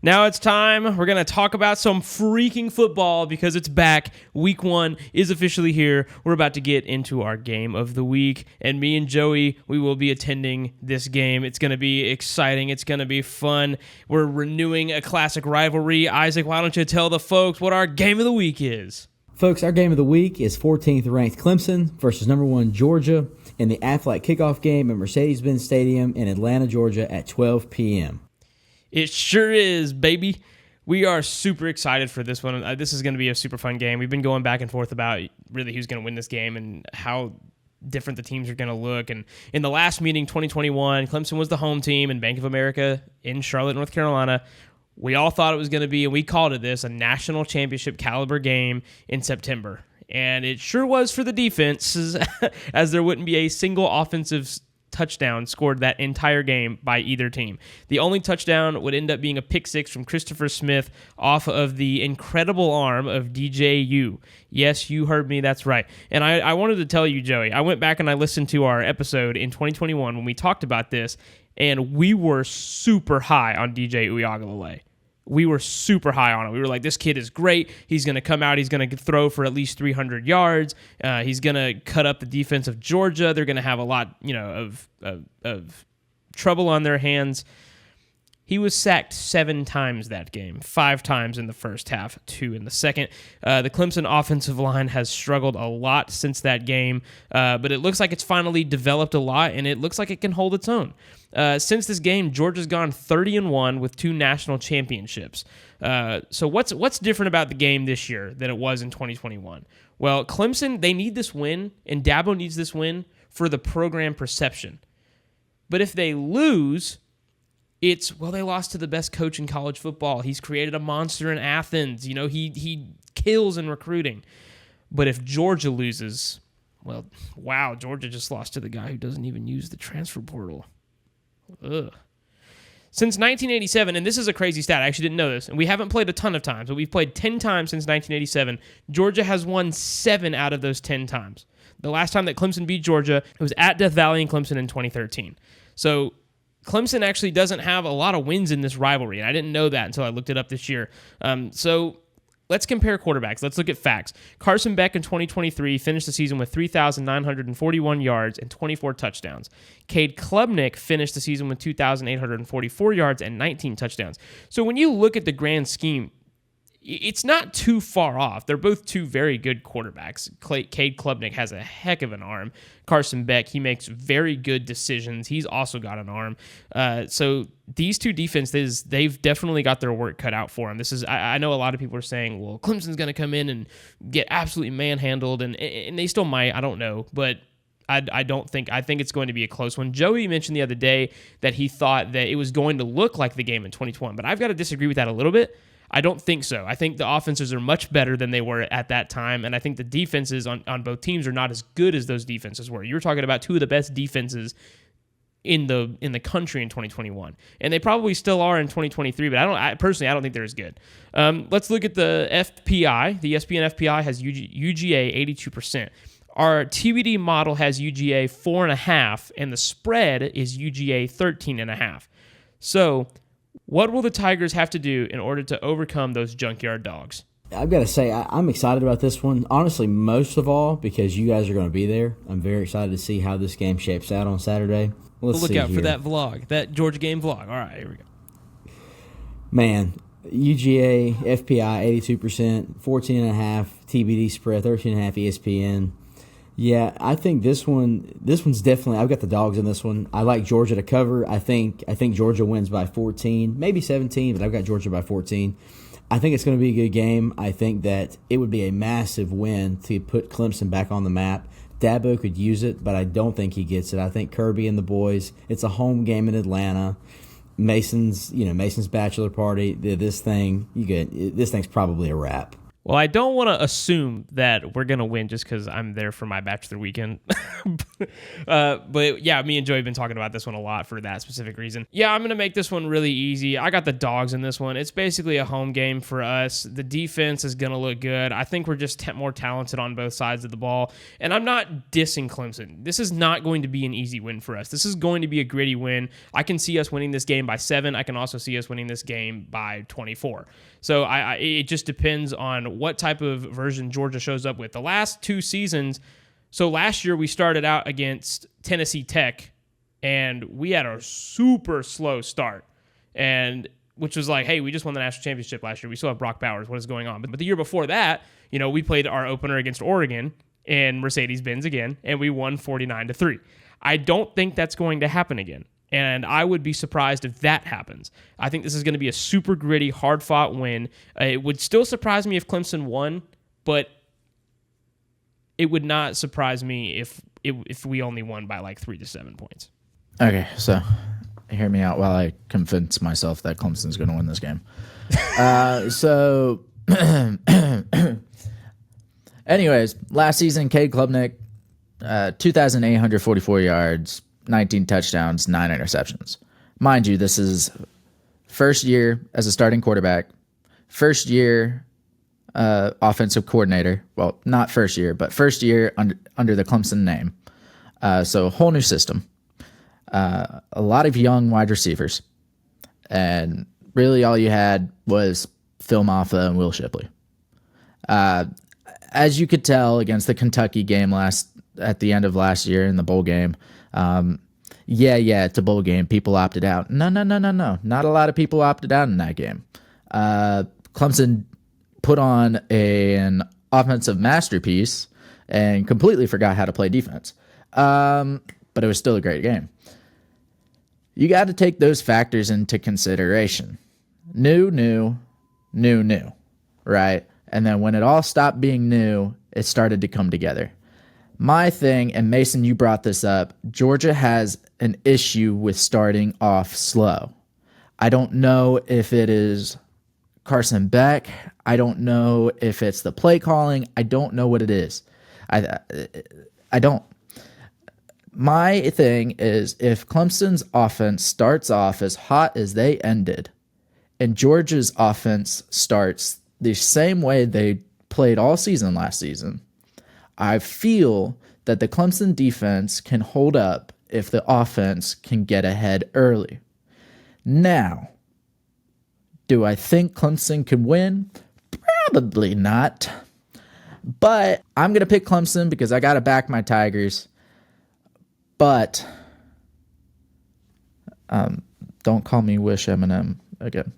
Now it's time. We're going to talk about some freaking football because it's back. Week 1 is officially here. We're about to get into our game of the week, and me and Joey, we will be attending this game. It's going to be exciting. It's going to be fun. We're renewing a classic rivalry. Isaac, why don't you tell the folks what our game of the week is? Folks, our game of the week is 14th ranked Clemson versus number 1 Georgia in the Aflac Kickoff Game at Mercedes-Benz Stadium in Atlanta, Georgia at 12 p.m. It sure is, baby. We are super excited for this one. This is going to be a super fun game. We've been going back and forth about really who's going to win this game and how different the teams are going to look. And in the last meeting, 2021, Clemson was the home team in Bank of America in Charlotte, North Carolina. We all thought it was going to be, and we called it this, a national championship caliber game in September. And it sure was for the defense, as there wouldn't be a single offensive touchdown scored that entire game by either team. The only touchdown would end up being a pick six from Christopher Smith off of the incredible arm of DJU. Yes, you heard me, that's right. And I wanted to tell you, Joey, I went back and I listened to our episode in 2021 when we talked about this, and we were super high on DJ Uiagalelei. We were super high on it. We were like, this kid is great. He's going to come out. He's going to throw for at least 300 yards. He's going to cut up the defense of Georgia. They're going to have a lot, of trouble on their hands. He was sacked 7 times that game, 5 times in the first half, 2 in the second. The Clemson offensive line has struggled a lot since that game, but it looks like it's finally developed a lot, and it looks like it can hold its own. Since this game, Georgia's gone 30-1 with 2 national championships. So what's different about the game this year than it was in 2021? Well, Clemson, they need this win, and Dabo needs this win for the program perception. But if they lose, they lost to the best coach in college football. He's created a monster in Athens. He kills in recruiting. But if Georgia loses, well, wow, Georgia just lost to the guy who doesn't even use the transfer portal. Ugh. Since 1987, and this is a crazy stat, I actually didn't know this, and we haven't played a ton of times, but we've played 10 times since 1987. Georgia has won 7 out of those 10 times. The last time that Clemson beat Georgia, it was at Death Valley in Clemson in 2013. So Clemson actually doesn't have a lot of wins in this rivalry, and I didn't know that until I looked it up this year. So let's compare quarterbacks. Let's look at facts. Carson Beck in 2023 finished the season with 3,941 yards and 24 touchdowns. Cade Klubnik finished the season with 2,844 yards and 19 touchdowns. So when you look at the grand scheme, it's not too far off. They're both 2 very good quarterbacks. Cade Klubnik has a heck of an arm. Carson Beck, he makes very good decisions. He's also got an arm. So these 2 defenses, they've definitely got their work cut out for them. I know a lot of people are saying, well, Clemson's going to come in and get absolutely manhandled, and they still might. I don't know, but I think it's going to be a close one. Joey mentioned the other day that he thought that it was going to look like the game in 2021, but I've got to disagree with that a little bit. I don't think so. I think the offenses are much better than they were at that time, and I think the defenses on both teams are not as good as those defenses were. You're talking about 2 of the best defenses in the country in 2021, and they probably still are in 2023. But I don't think they're as good. Let's look at the FPI. The ESPN FPI has UGA 82%. Our TBD model has UGA 4.5, and the spread is UGA 13.5. So what will the Tigers have to do in order to overcome those Junkyard Dawgs? I've got to say, I'm excited about this one, honestly, most of all, because you guys are going to be there. I'm very excited to see how this game shapes out on Saturday. We'll look out for that vlog, that Georgia game vlog. All right, here we go. Man, UGA, FPI, 82%, 14.5, TBD spread, 13.5 ESPN. Yeah, I think this one's definitely, I've got the Dogs in this one. I like Georgia to cover. I think Georgia wins by 14, maybe 17, but I've got Georgia by 14. I think it's going to be a good game. I think that it would be a massive win to put Clemson back on the map. Dabo could use it, but I don't think he gets it. I think Kirby and the boys, it's a home game in Atlanta. Mason's bachelor party. This thing's probably a wrap. Well, I don't want to assume that we're going to win just because I'm there for my bachelor weekend. But yeah, me and Joey have been talking about this one a lot for that specific reason. Yeah, I'm going to make this one really easy. I got the Dogs in this one. It's basically a home game for us. The defense is going to look good. I think we're just more talented on both sides of the ball. And I'm not dissing Clemson. This is not going to be an easy win for us. This is going to be a gritty win. I can see us winning this game by 7. I can also see us winning this game by 24. So it just depends on what type of version Georgia shows up with. The last 2 seasons, so last year we started out against Tennessee Tech, and we had a super slow start, and which was like, hey, we just won the national championship last year. We still have Brock Bowers. What is going on? But the year before that, we played our opener against Oregon in Mercedes-Benz again, and we won 49-3. I don't think that's going to happen again. And I would be surprised if that happens. I think this is going to be a super gritty, hard-fought win. It would still surprise me if Clemson won, but it would not surprise me if we only won by like 3 to 7 points. Okay, so hear me out while I convince myself that Clemson's going to win this game. Anyways, last season, Cade Klubnik, 2,844 yards, 19 touchdowns, 9 interceptions. Mind you, this is first year as a starting quarterback, first year offensive coordinator. Well, not first year, but first year under the Clemson name. So a whole new system. A lot of young wide receivers. And really all you had was Phil Maffa and Will Shipley. As you could tell against the Kentucky game at the end of last year in the bowl game, it's a bowl game. People opted out. No. Not a lot of people opted out in that game. Clemson put on an offensive masterpiece and completely forgot how to play defense. But it was still a great game. You got to take those factors into consideration. New, right? And then when it all stopped being new, it started to come together. My thing, and Mason, you brought this up, Georgia has an issue with starting off slow. I don't know if it is Carson Beck. I don't know if it's the play calling. I don't know what it is. I don't. My thing is if Clemson's offense starts off as hot as they ended, and Georgia's offense starts the same way they played all season last season, I feel that the Clemson defense can hold up if the offense can get ahead early. Now, do I think Clemson can win? Probably not. But I'm going to pick Clemson because I got to back my Tigers. But don't call me Wish Eminem again.